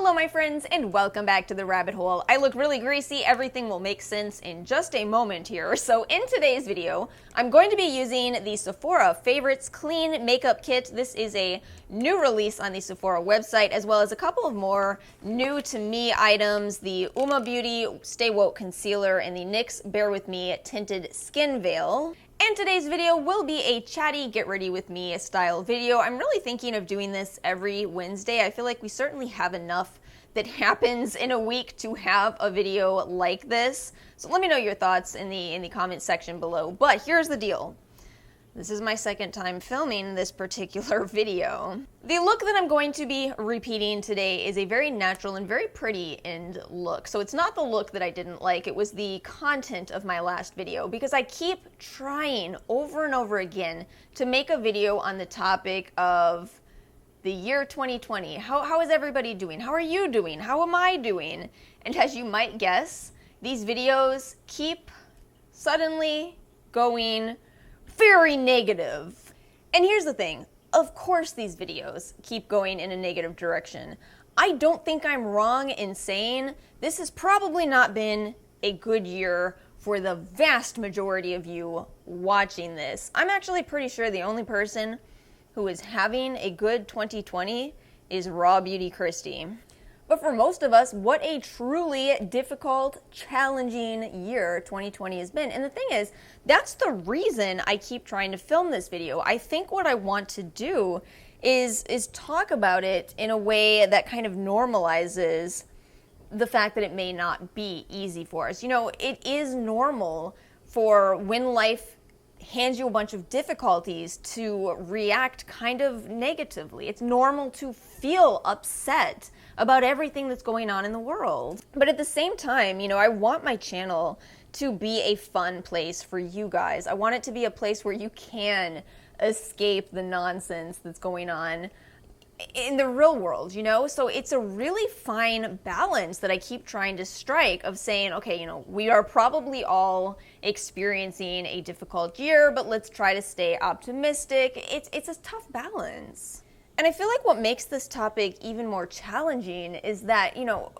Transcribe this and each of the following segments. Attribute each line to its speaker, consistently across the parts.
Speaker 1: Hello my friends, and welcome back to the rabbit hole. I look really greasy, everything will make sense in just a moment here. So in today's video, I'm going to be using the Sephora Favorites Clean Makeup Kit. This is a new release on the Sephora website, as well as a couple of more new to me items, the Uoma Beauty Stay Woke Concealer and the NYX Bear With Me Tinted Skin Veil. And today's video will be a chatty get ready with me style video. I'm really thinking of doing this every Wednesday. I feel like we certainly have enough that happens in a week to have a video like this. So let me know your thoughts in the comment section below. But here's the deal. This is my second time filming this particular video. The look that I'm going to be repeating today is a very natural and very pretty end look. So it's not the look that I didn't like, it was the content of my last video, because I keep trying over and over again to make a video on the topic of the year 2020. How is everybody doing? How are you doing? How am I doing? And as you might guess, these videos keep suddenly going very negative. And here's the thing, of course these videos keep going in a negative direction. I don't think I'm wrong in saying this has probably not been a good year for the vast majority of you watching this. I'm actually pretty sure the only person who is having a good 2020 is Raw Beauty Christie. But for most of us, what a truly difficult, challenging year 2020 has been. And the thing is, that's the reason I keep trying to film this video. I think what I want to do is talk about it in a way that kind of normalizes the fact that it may not be easy for us. You know, it is normal for when life hands you a bunch of difficulties to react kind of negatively. It's normal to feel upset about everything that's going on in the world. But at the same time, you know, I want my channel to be a fun place for you guys. I want it to be a place where you can escape the nonsense that's going on in the real world, you know? So it's a really fine balance that I keep trying to strike of saying, okay, you know, we are probably all experiencing a difficult year, but let's try to stay optimistic. It's a tough balance. And I feel like what makes this topic even more challenging is that, you know,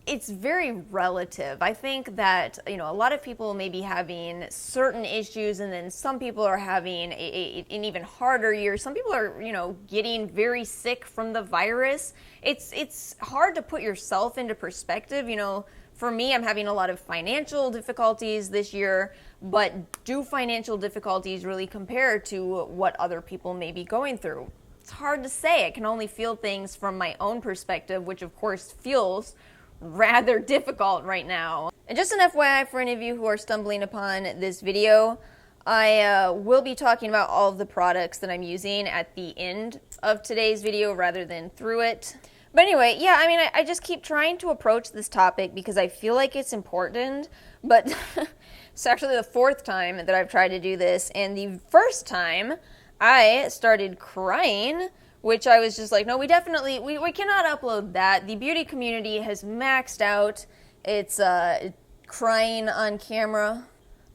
Speaker 1: it's very relative. I think that, you know, a lot of people may be having certain issues, and then some people are having an even harder year. Some people are, you know, getting very sick from the virus. It's hard to put yourself into perspective. You know, for me, I'm having a lot of financial difficulties this year, but do financial difficulties really compare to what other people may be going through? It's hard to say. I can only feel things from my own perspective, which of course feels rather difficult right now. And just an FYI for any of you who are stumbling upon this video, I will be talking about all of the products that I'm using at the end of today's video rather than through it. But anyway, yeah, I mean, I just keep trying to approach this topic because I feel like it's important, but it's actually the fourth time that I've tried to do this, and the first time I started crying, which I was just like, no, we cannot upload that. The beauty community has maxed out its crying on camera.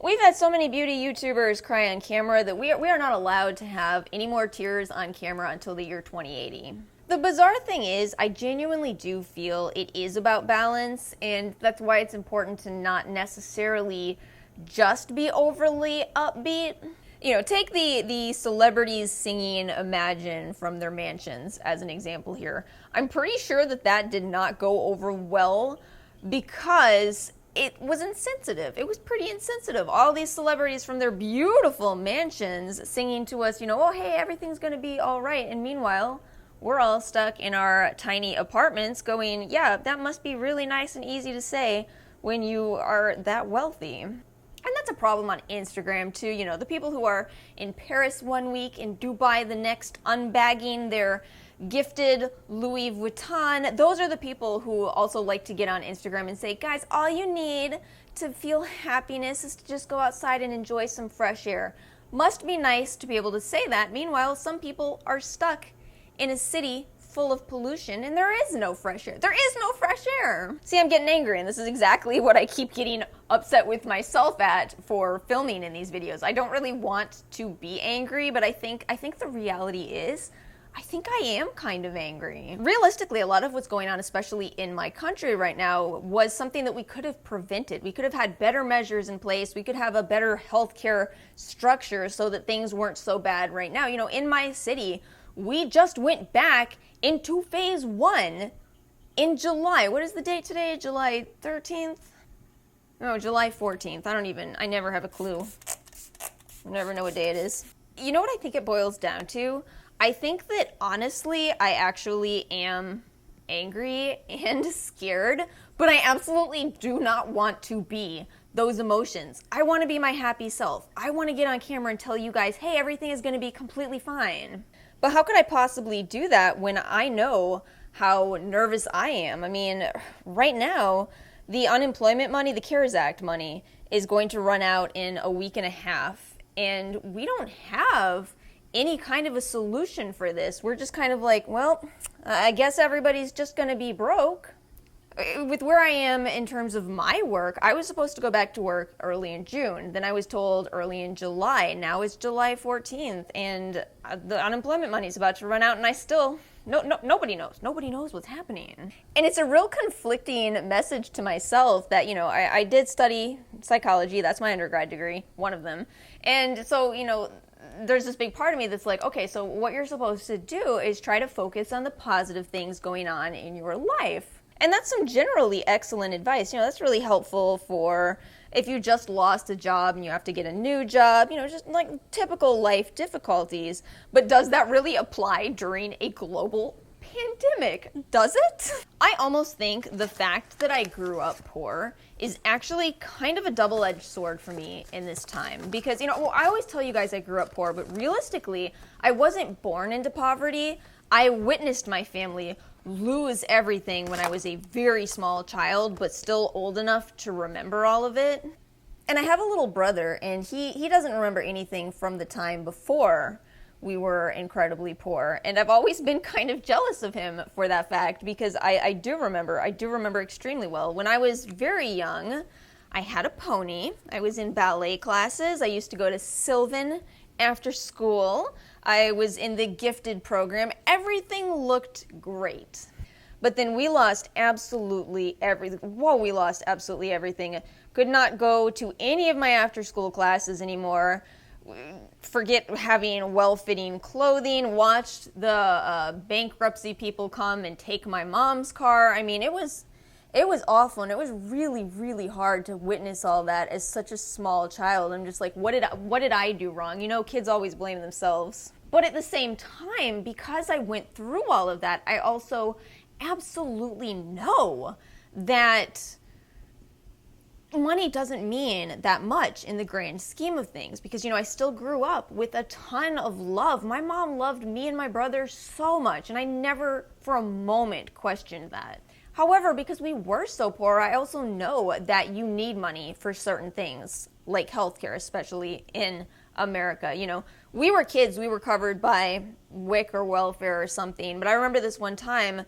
Speaker 1: We've had so many beauty YouTubers cry on camera that we are not allowed to have any more tears on camera until the year 2080. The bizarre thing is, I genuinely do feel it is about balance, and that's why it's important to not necessarily just be overly upbeat. You know, take the celebrities singing Imagine from their mansions as an example here. I'm pretty sure that did not go over well because it was insensitive. It was pretty insensitive. All these celebrities from their beautiful mansions singing to us, you know, oh, hey, everything's gonna be all right. And meanwhile, we're all stuck in our tiny apartments going, yeah, that must be really nice and easy to say when you are that wealthy. And that's a problem on Instagram too, you know, the people who are in Paris one week, in Dubai the next, unbagging their gifted Louis Vuitton. Those are the people who also like to get on Instagram and say, guys, all you need to feel happiness is to just go outside and enjoy some fresh air. Must be nice to be able to say that. Meanwhile, some people are stuck in a city full of pollution, and there is no fresh air. There is no fresh air. See, I'm getting angry, and this is exactly what I keep getting upset with myself at for filming in these videos. I don't really want to be angry, but I think the reality is I think I am kind of angry. Realistically, a lot of what's going on, especially in my country right now, was something that we could have prevented. We could have had better measures in place. We could have a better healthcare structure so that things weren't so bad right now. You know, in my city, we just went back into phase 1 in July. What is the date today? July 13th? No, July 14th. I never have a clue. I never know what day it is. You know what I think it boils down to? I think that honestly, I actually am angry and scared, but I absolutely do not want to be those emotions. I want to be my happy self. I want to get on camera and tell you guys, hey, everything is going to be completely fine. But how could I possibly do that when I know how nervous I am? I mean, right now, the unemployment money, the CARES Act money, is going to run out in a week and a half, and we don't have any kind of a solution for this. We're just kind of like, well, I guess everybody's just gonna be broke. With where I am in terms of my work, I was supposed to go back to work early in June. Then I was told early in July. Now it's July 14th, and the unemployment money is about to run out, and I still, nobody knows. Nobody knows what's happening. And it's a real conflicting message to myself that, you know, I did study psychology. That's my undergrad degree, one of them. And so, you know, there's this big part of me that's like, okay, so what you're supposed to do is try to focus on the positive things going on in your life. And that's some generally excellent advice. You know, that's really helpful for if you just lost a job and you have to get a new job, you know, just like typical life difficulties. But does that really apply during a global pandemic? Does it? I almost think the fact that I grew up poor is actually kind of a double-edged sword for me in this time. Because, you know, well, I always tell you guys I grew up poor, but realistically, I wasn't born into poverty. I witnessed my family lose everything when I was a very small child, but still old enough to remember all of it. And I have a little brother, and he doesn't remember anything from the time before we were incredibly poor. And I've always been kind of jealous of him for that fact, because I do remember extremely well. When I was very young, I had a pony. I was in ballet classes. I used to go to Sylvan after school. I was in the gifted program. Everything looked great. But then we lost absolutely everything. Whoa, we lost absolutely everything. Could not go to any of my after-school classes anymore. Forget having well-fitting clothing. Watched the bankruptcy people come and take my mom's car. I mean, it was awful, and it was really, really hard to witness all that as such a small child. I'm just like, what did I do wrong? You know, kids always blame themselves. But at the same time, because I went through all of that, I also absolutely know that money doesn't mean that much in the grand scheme of things, because, you know, I still grew up with a ton of love. My mom loved me and my brother so much, and I never for a moment questioned that. However, because we were so poor, I also know that you need money for certain things, like healthcare, especially in America. You know, we were kids, we were covered by WIC or welfare or something, but I remember this one time,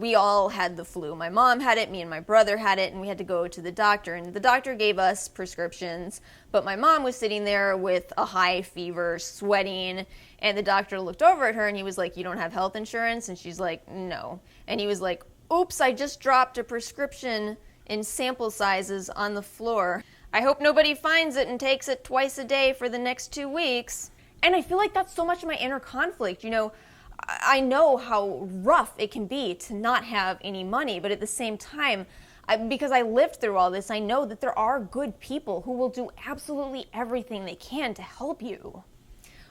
Speaker 1: we all had the flu. My mom had it, me and my brother had it, and we had to go to the doctor, and the doctor gave us prescriptions, but my mom was sitting there with a high fever, sweating, and the doctor looked over at her and he was like, "You don't have health insurance?" And she's like, "No." And he was like, "Oops, I just dropped a prescription in sample sizes on the floor. I hope nobody finds it and takes it twice a day for the next 2 weeks." And I feel like that's so much of my inner conflict. You know, I know how rough it can be to not have any money, but at the same time, because I lived through all this, I know that there are good people who will do absolutely everything they can to help you.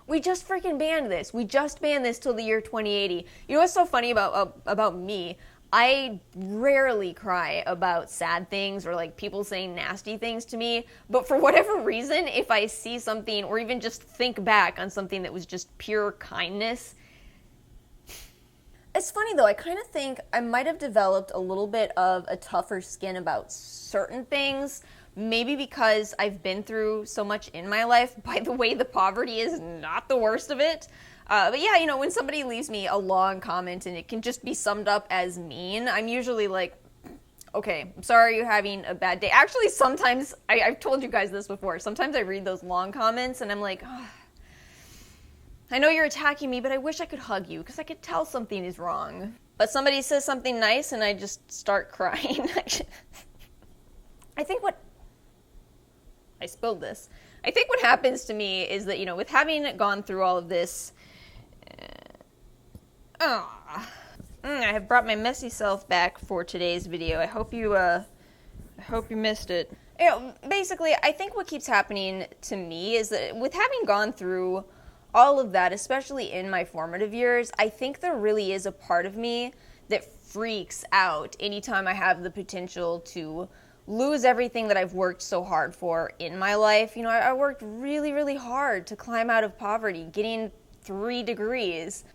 Speaker 1: We just freaking banned this. We just banned this till the year 2080. You know what's so funny about me? I rarely cry about sad things or like people saying nasty things to me, but for whatever reason, if I see something or even just think back on something that was just pure kindness. It's funny though, I kind of think I might have developed a little bit of a tougher skin about certain things, maybe because I've been through so much in my life. By the way, the poverty is not the worst of it. But yeah, you know, when somebody leaves me a long comment and it can just be summed up as mean, I'm usually like, okay, I'm sorry you're having a bad day. Actually, sometimes, I've told you guys this before, sometimes I read those long comments and I'm like, oh, I know you're attacking me, but I wish I could hug you because I could tell something is wrong. But somebody says something nice and I just start crying. I think what... I spilled this. I think what happens to me is that, you know, with having gone through all of this... I have brought my messy self back for today's video. I hope you missed it. You know, basically, I think what keeps happening to me is that with having gone through all of that, especially in my formative years, I think there really is a part of me that freaks out anytime I have the potential to lose everything that I've worked so hard for in my life. You know, I worked really, really hard to climb out of poverty, getting 3 degrees.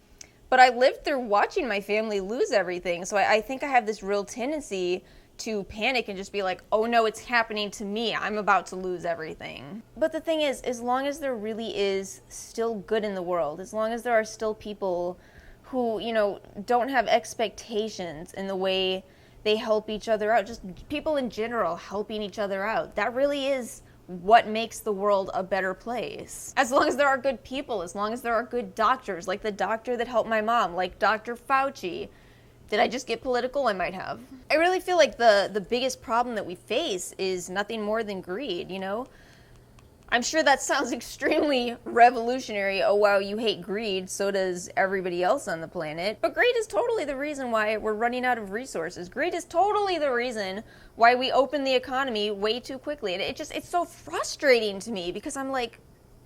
Speaker 1: But I lived through watching my family lose everything, so I think I have this real tendency to panic and just be like, oh no, it's happening to me. I'm about to lose everything. But the thing is, as long as there really is still good in the world, as long as there are still people who, you know, don't have expectations in the way they help each other out, just people in general helping each other out, that really is what makes the world a better place. As long as there are good people, as long as there are good doctors, like the doctor that helped my mom, like Dr. Fauci. Did I just get political? I might have. I really feel like the biggest problem that we face is nothing more than greed, you know? I'm sure that sounds extremely revolutionary. Oh wow, you hate greed, so does everybody else on the planet. But greed is totally the reason why we're running out of resources. Greed is totally the reason why we open the economy way too quickly. And it's so frustrating to me because I'm like,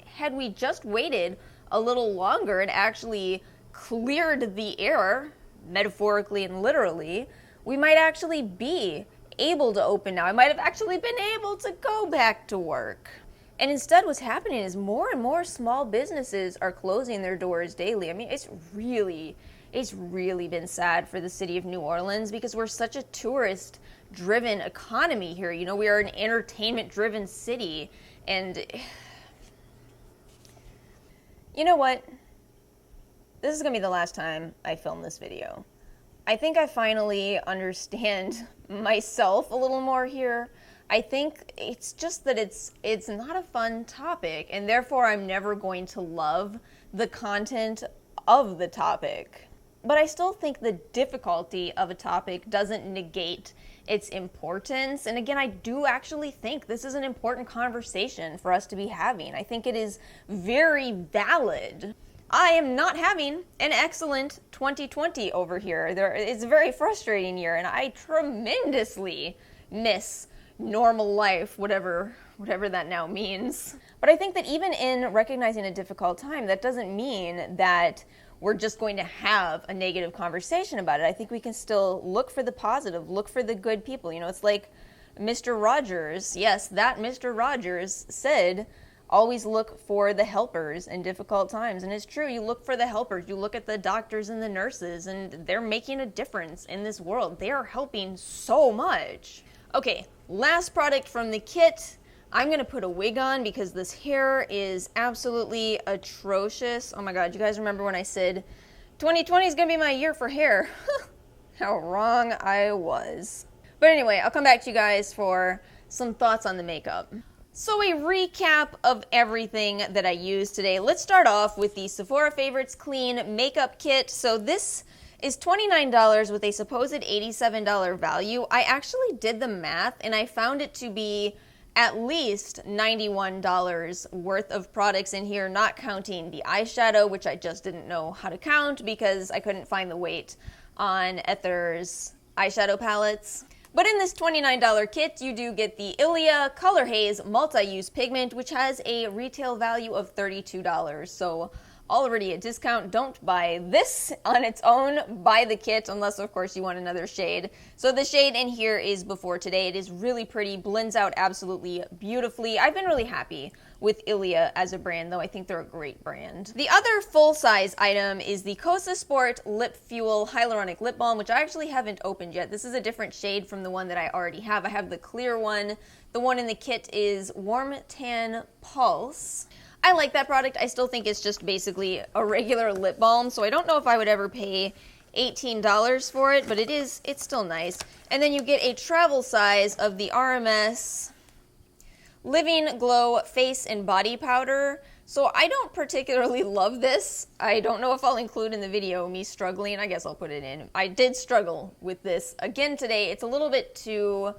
Speaker 1: had we just waited a little longer and actually cleared the air, metaphorically and literally, we might actually be able to open now. I might have actually been able to go back to work. And instead what's happening is more and more small businesses are closing their doors daily. I mean, it's really been sad for the city of New Orleans because we're such a tourist-driven economy here. You know, we are an entertainment-driven city. And you know what? This is going to be the last time I film this video. I think I finally understand myself a little more here. I think it's just that it's not a fun topic, and therefore I'm never going to love the content of the topic. But I still think the difficulty of a topic doesn't negate its importance. And again, I do actually think this is an important conversation for us to be having. I think it is very valid. I am not having an excellent 2020 over here. It's a very frustrating year, and I tremendously miss normal life, whatever that now means. But I think that even in recognizing a difficult time, that doesn't mean that we're just going to have a negative conversation about it. I think we can still look for the positive, look for the good people. You know, it's like Mr. Rogers, yes, that Mr. Rogers said, always look for the helpers in difficult times. And it's true, you look for the helpers, you look at the doctors and the nurses, and they're making a difference in this world. They are helping so much. Okay, last product from the kit. I'm going to put a wig on because this hair is absolutely atrocious. Oh my god, you guys remember when I said 2020 is going to be my year for hair? How wrong I was. But anyway, I'll come back to you guys for some thoughts on the makeup. So a recap of everything that I used today. Let's start off with the Sephora Favorites Clean Makeup Kit. So this is $29 with a supposed $87 value. I actually did the math and I found it to be at least $91 worth of products in here, not counting the eyeshadow, which I just didn't know how to count because I couldn't find the weight on Ether's eyeshadow palettes. But in this $29 kit, you do get the Ilia Color Haze Multi-Use Pigment, which has a retail value of $32. So already a discount. Don't buy this on its own. Buy the kit, unless of course you want another shade. So the shade in here is Before Today. It is really pretty, blends out absolutely beautifully. I've been really happy with Ilia as a brand, though. I think they're a great brand. The other full-size item is the Cosa Sport Lip Fuel Hyaluronic Lip Balm, which I actually haven't opened yet. This is a different shade from the one that I already have. I have the clear one. The one in the kit is Warm Tan Pulse. I like that product. I still think it's just basically a regular lip balm, so I don't know if I would ever pay $18 for it, but it's still nice. And then you get a travel size of the RMS Living Glow Face and Body Powder. So I don't particularly love this. I don't know if I'll include in the video me struggling. I guess I'll put it in. I did struggle with this again today. It's a little bit too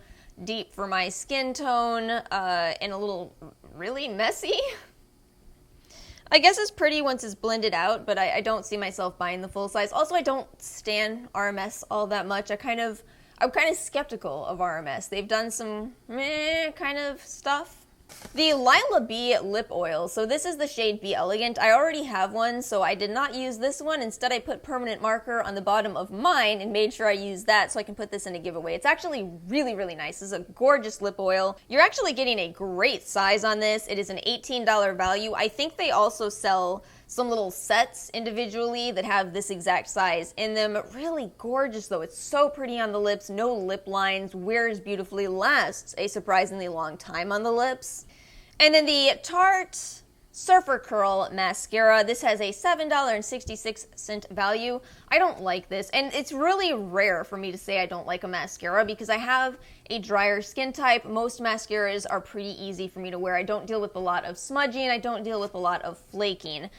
Speaker 1: deep for my skin tone and a little really messy. I guess it's pretty once it's blended out, but I don't see myself buying the full size. Also, I don't stan RMS all that much. I'm kind of skeptical of RMS. They've done some meh kind of stuff. The Lila B lip oil. So this is the shade Be Elegant. I already have one, so I did not use this one. Instead, I put permanent marker on the bottom of mine and made sure I used that so I can put this in a giveaway. It's actually really, really nice. This is a gorgeous lip oil. You're actually getting a great size on this. It is an $18 value. I think they also sell some little sets individually that have this exact size in them. Really gorgeous though. It's so pretty on the lips, no lip lines, wears beautifully, lasts a surprisingly long time on the lips. And then the Tarte Surfer Curl Mascara. This has a $7.66 value. I don't like this, and it's really rare for me to say I don't like a mascara because I have a drier skin type. Most mascaras are pretty easy for me to wear. I don't deal with a lot of smudging. I don't deal with a lot of flaking.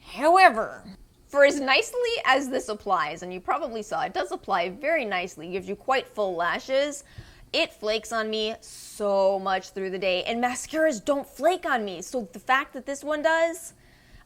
Speaker 1: However, for as nicely as this applies, and you probably saw it does apply very nicely, gives you quite full lashes, it flakes on me so much through the day, and mascaras don't flake on me. So the fact that this one does,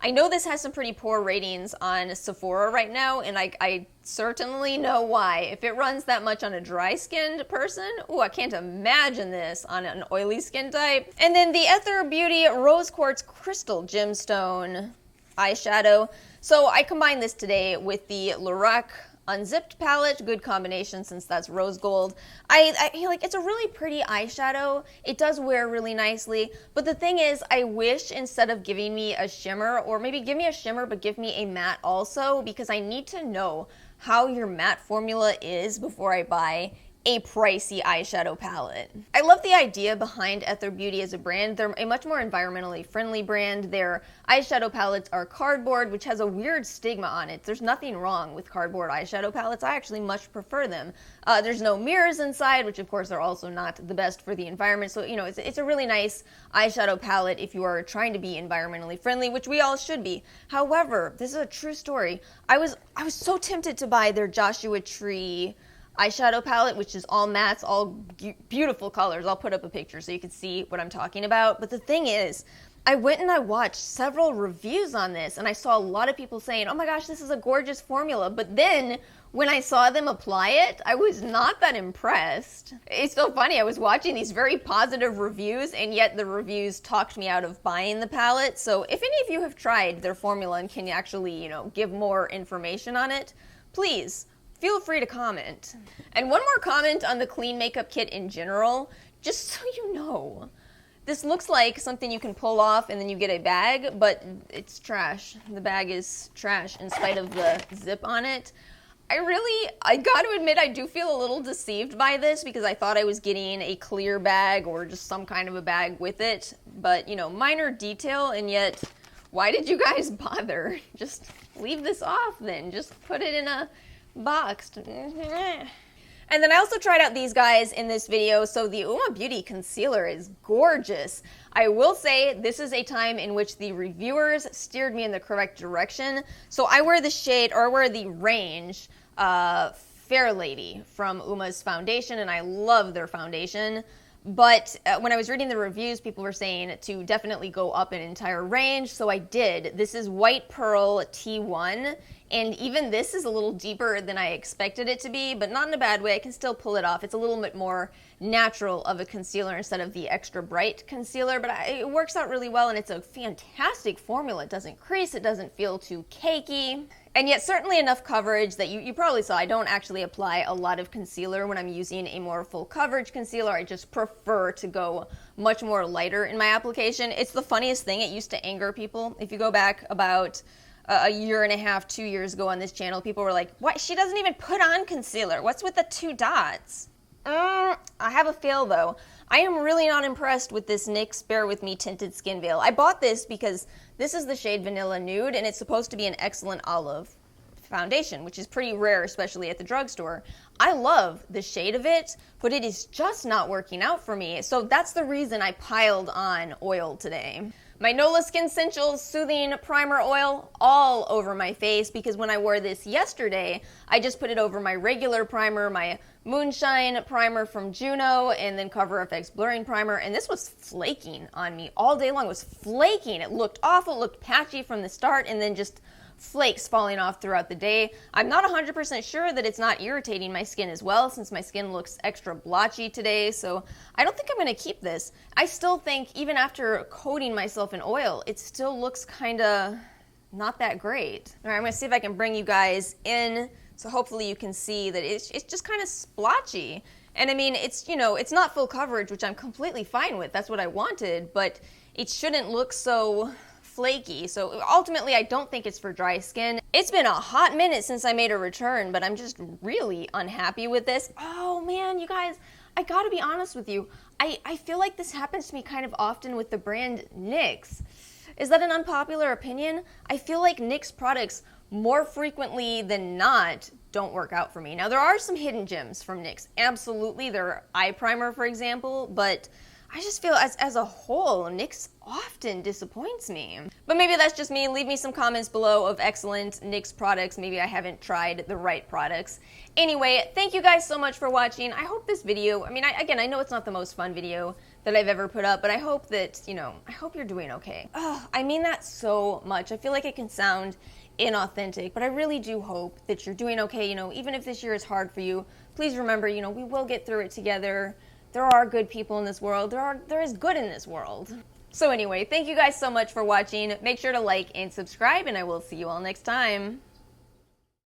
Speaker 1: I know this has some pretty poor ratings on Sephora right now, and I certainly know why. If it runs that much on a dry-skinned person, ooh, I can't imagine this on an oily skin type. And then the Ether Beauty Rose Quartz Crystal Gemstone eyeshadow. So I combined this today with the Lorac Unzipped palette. Good combination since that's rose gold. I feel like it's a really pretty eyeshadow. It does wear really nicely, but the thing is, I wish instead of giving me a shimmer, or maybe give me a shimmer but give me a matte also, because I need to know how your matte formula is before I buy a pricey eyeshadow palette. I love the idea behind Ether Beauty as a brand. They're a much more environmentally friendly brand. Their eyeshadow palettes are cardboard, which has a weird stigma on it. There's nothing wrong with cardboard eyeshadow palettes. I actually much prefer them. There's no mirrors inside, which of course are also not the best for the environment. So, you know, it's a really nice eyeshadow palette if you are trying to be environmentally friendly, which we all should be. However, this is a true story. I was so tempted to buy their Joshua Tree eyeshadow palette, which is all mattes, all beautiful colors. I'll put up a picture so you can see what I'm talking about. But the thing is, I went and I watched several reviews on this, and I saw a lot of people saying, oh my gosh, this is a gorgeous formula. But then when I saw them apply it, I was not that impressed. It's so funny. I was watching these very positive reviews, and yet the reviews talked me out of buying the palette. So if any of you have tried their formula and can actually, you know, give more information on it, please feel free to comment. And one more comment on the clean makeup kit in general, just so you know. This looks like something you can pull off and then you get a bag, but it's trash. The bag is trash in spite of the zip on it. I got to admit, I do feel a little deceived by this because I thought I was getting a clear bag or just some kind of a bag with it. But, you know, minor detail, and yet, why did you guys bother? Just leave this off then. Just put it in a boxed. And then I also tried out these guys in this video. So the Uoma Beauty Concealer is gorgeous. I will say this is a time in which the reviewers steered me in the correct direction. So I wear the shade, or I wear the range, Fair Lady from Uoma's foundation, and I love their foundation. But when I was reading the reviews, people were saying to definitely go up an entire range, so I did. This is White Pearl T1, and even this is a little deeper than I expected it to be, but not in a bad way. I can still pull it off. It's a little bit more natural of a concealer instead of the extra bright concealer, but it works out really well, and it's a fantastic formula. It doesn't crease, it doesn't feel too cakey, and yet certainly enough coverage that you probably saw I don't actually apply a lot of concealer when I'm using a more full coverage concealer. I just prefer to go much more lighter in my application. It's the funniest thing. It used to anger people. If you go back about a year and a half, 2 years ago on this channel, people were like, what? She doesn't even put on concealer. What's with the 2 dots? I have a fail though. I am really not impressed with this NYX Bear With Me Tinted Skin Veil. I bought this because this is the shade Vanilla Nude, and it's supposed to be an excellent olive. foundation, which is pretty rare, especially at the drugstore. I love the shade of it, but it is just not working out for me. So that's the reason I piled on oil today. My Nola Skin Essentials Soothing Primer Oil all over my face, because when I wore this yesterday, I just put it over my regular primer, my Moonshine Primer from Juno, and then Cover FX Blurring Primer, and this was flaking on me all day long. It was flaking. It looked awful, it looked patchy from the start, and then just flakes falling off throughout the day. I'm not 100% sure that it's not irritating my skin as well, since my skin looks extra blotchy today, so I don't think I'm going to keep this. I still think, even after coating myself in oil, it still looks kind of not that great. All right, I'm going to see if I can bring you guys in, so hopefully you can see that it's just kind of splotchy. And I mean, it's, you know, it's not full coverage, which I'm completely fine with. That's what I wanted, but it shouldn't look so flaky. So ultimately, I don't think it's for dry skin. It's been a hot minute since I made a return, but I'm just really unhappy with this. Oh man, you guys, I gotta be honest with you. I feel like this happens to me kind of often with the brand NYX. Is that an unpopular opinion? I feel like NYX products more frequently than not don't work out for me. Now, there are some hidden gems from NYX. Absolutely, their eye primer, for example, but I just feel as a whole, NYX often disappoints me. But maybe that's just me. Leave me some comments below of excellent NYX products. Maybe I haven't tried the right products. Anyway, thank you guys so much for watching. I hope this video, I mean, again, I know it's not the most fun video that I've ever put up, but I hope that, you know, I hope you're doing okay. I mean that so much. I feel like it can sound inauthentic, but I really do hope that you're doing okay. You know, even if this year is hard for you, please remember, you know, we will get through it together. There are good people in this world. There is good in this world. So anyway, thank you guys so much for watching. Make sure to like and subscribe, and I will see you all next time.